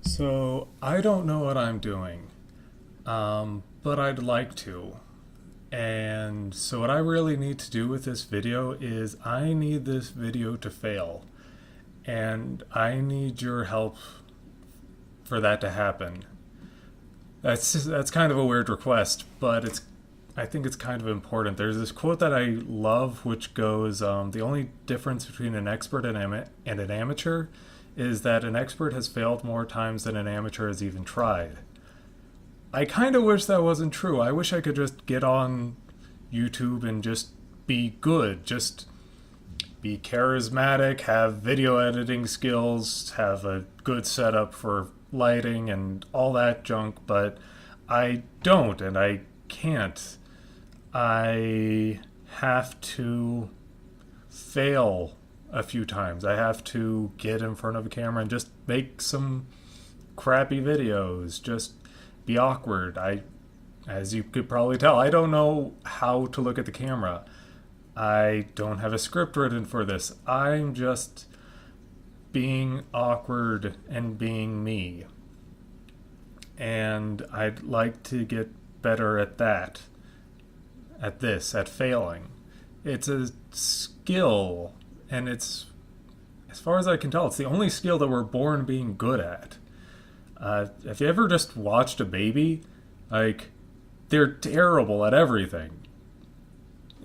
So, I don't know what I'm doing, but I'd like to. And so, what I really need to do with this video is I need this video to fail. And I need your help for that to happen. That's kind of a weird request, but I think it's kind of important. There's this quote that I love, which goes, "The only difference between an expert and an amateur is that an expert has failed more times than an amateur has even tried." I kind of wish that wasn't true. I wish I could just get on YouTube and just be good, just be charismatic, have video editing skills, have a good setup for lighting and all that junk, but I don't and I can't. I have to fail a few times. I have to get in front of a camera and just make some crappy videos, just be awkward. As you could probably tell, I don't know how to look at the camera. I don't have a script written for this. I'm just being awkward and being me. And I'd like to get better at that. At failing. It's a skill, and it's, as far as I can tell, it's the only skill that we're born being good at. Have you ever just watched a baby? Like, they're terrible at everything.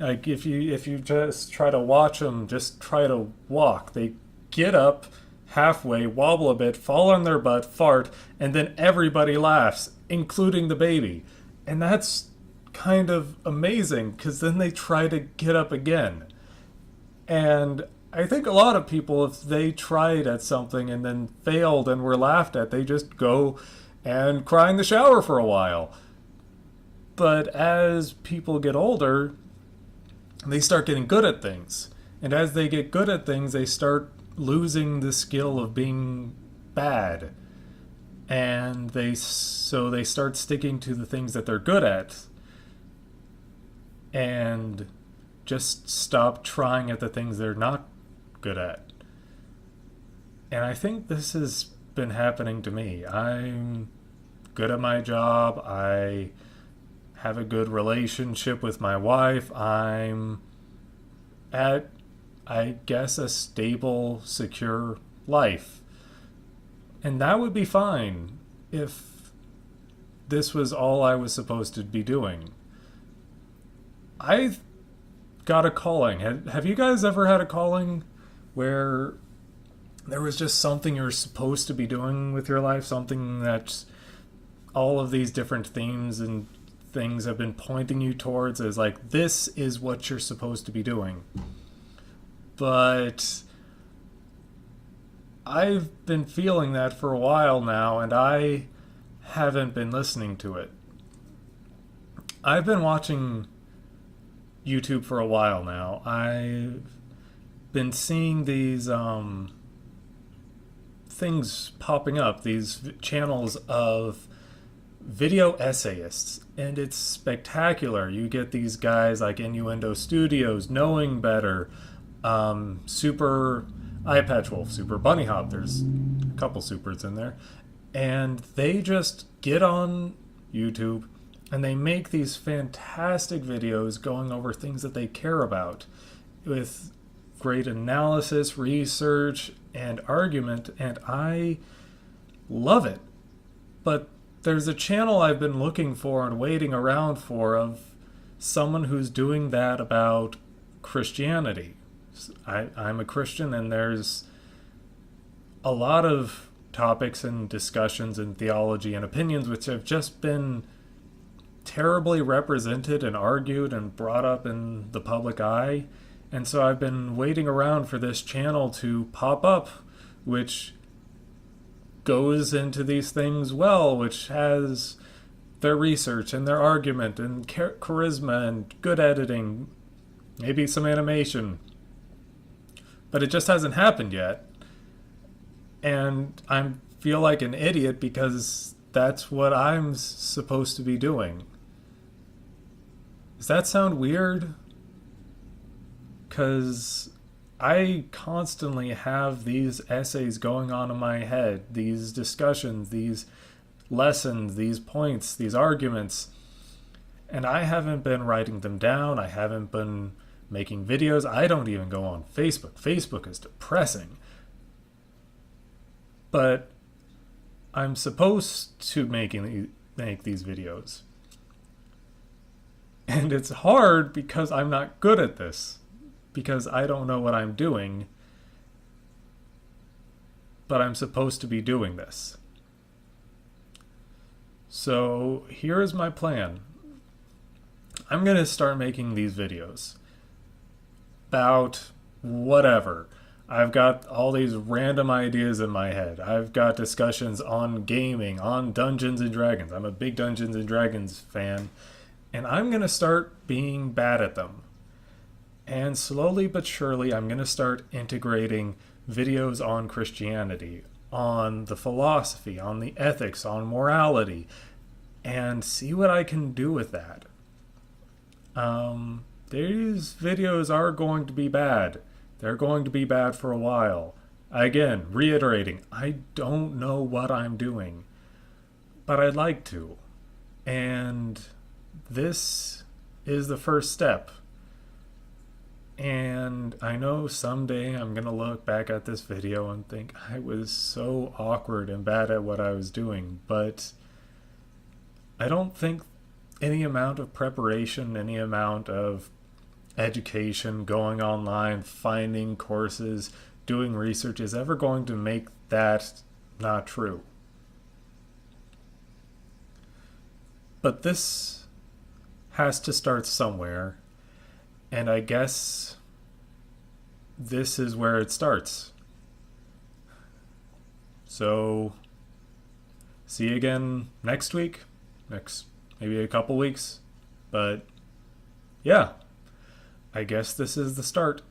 Like, if you just try to watch them, just try to walk. They get up halfway, wobble a bit, fall on their butt, fart, and then everybody laughs, including the baby. And that's kind of amazing, because then they try to get up again. And I think a lot of people, if they tried at something and then failed and were laughed at, they just go and cry in the shower for a while. But as people get older, they start getting good at things. And as they get good at things, they start losing the skill of being bad. And they start sticking to the things that they're good at and just stop trying at the things they're not good at. And I think this has been happening to me. I'm good at my job. I have a good relationship with my wife. I'm at, I guess, a stable, secure life. And that would be fine if this was all I was supposed to be doing. I've got a calling. Have you guys ever had a calling where there was just something you're supposed to be doing with your life? Something that all of these different themes and things have been pointing you towards as like, this is what you're supposed to be doing. But I've been feeling that for a while now, and I haven't been listening to it. I've been watching YouTube for a while now. I've been seeing these things popping up, these channels of video essayists, and it's spectacular. You get these guys like Innuendo Studios, Knowing Better, Super Eye Patch Wolf, Super Bunny Hop. There's a couple supers in there, and they just get on YouTube and they make these fantastic videos going over things that they care about with great analysis, research, and argument, and I love it. But there's a channel I've been looking for and waiting around for of someone who's doing that about Christianity. I'm a Christian, and there's a lot of topics and discussions and theology and opinions which have just been terribly represented and argued and brought up in the public eye. And so I've been waiting around for this channel to pop up, which goes into these things well, which has their research and their argument and charisma and good editing, maybe some animation. But it just hasn't happened yet. And I feel like an idiot because that's what I'm supposed to be doing. Does that sound weird? Because I constantly have these essays going on in my head, these discussions, these lessons, these points, these arguments, and I haven't been writing them down. I haven't been making videos. I don't even go on Facebook. Facebook is depressing. But I'm supposed to make these videos. And it's hard because I'm not good at this. Because I don't know what I'm doing. But I'm supposed to be doing this. So here is my plan. I'm going to start making these videos about whatever. I've got all these random ideas in my head. I've got discussions on gaming, on Dungeons and Dragons. I'm a big Dungeons and Dragons fan, and I'm going to start being bad at them. And slowly but surely, I'm going to start integrating videos on Christianity, on the philosophy, on the ethics, on morality, and see what I can do with that. These videos are going to be bad. They're going to be bad for a while. Again, reiterating, I don't know what I'm doing, but I'd like to. And this is the first step. And I know someday I'm going to look back at this video and think I was so awkward and bad at what I was doing, but I don't think any amount of preparation, any amount of education, going online, finding courses, doing research is ever going to make that not true. But this has to start somewhere, and I guess this is where it starts. So, see you again next week, maybe a couple weeks, but yeah. I guess this is the start.